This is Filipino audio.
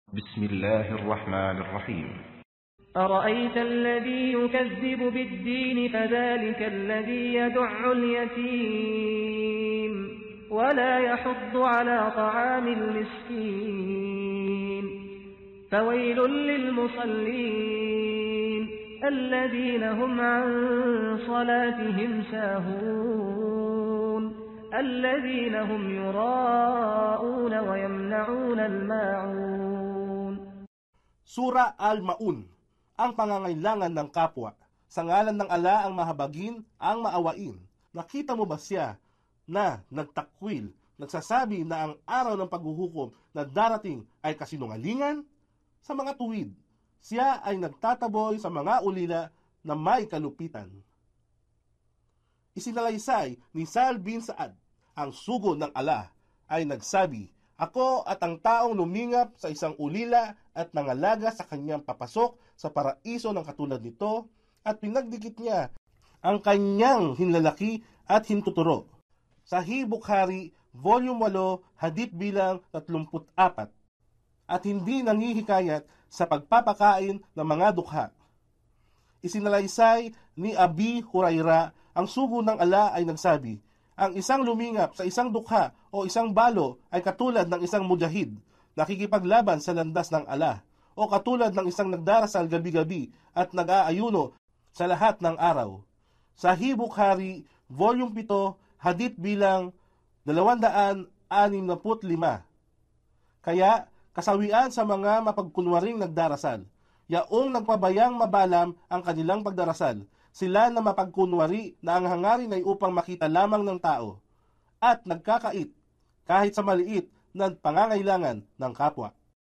بسم الله الرحمن الرحيم. أرأيت الذي يكذب بالدين فذلك الذي يدع اليتيم ولا يحض على طعام المسكين فويل للمصلين الذين هم عن صلاتهم ساهون الذين هم يراءون ويمنعون الماعون. Sura Al-Maun, ang pangangailangan ng kapwa. Sa ngalan ng ala ang mahabagin, ang maawain. Nakita mo ba siya na nagtakwil, nagsasabi na ang araw ng paghuhukom na darating ay kasinungalingan? Sa mga tuwid, siya ay nagtataboy sa mga ulila na may kalupitan. Isinalaysay ni Sa'al bin Sa'ad, ang sugo ng ala, ay nagsabi, "Ako at ang taong lumingap sa isang ulila at nangalaga sa kanyang papasok sa paraiso ng katulad nito at pinagdikit niya ang kanyang hinlalaki at hintuturo." Sahih Bukhari, Volume 8, Hadith bilang 34. At hindi nanghihikayat sa pagpapakain ng mga dukha. Isinalaysay ni Abi Huraira, ang sugo ng ala ay nagsabi, "Ang isang lumingap sa isang dukha o isang balo ay katulad ng isang mujahid, nakikipaglaban sa landas ng ala, o katulad ng isang nagdarasal gabi-gabi at nag-aayuno sa lahat ng araw." Sahih Bukhari, Volume 7, Hadith bilang 265. Kaya, kasawian sa mga mapagkunwaring nagdarasal, yaong nagpabayang mabalam ang kanilang pagdarasal, sila na mapagkunwari na ang hangarin ay upang makita lamang ng tao, at nagkakait kahit sa maliit na pangangailangan ng kapwa.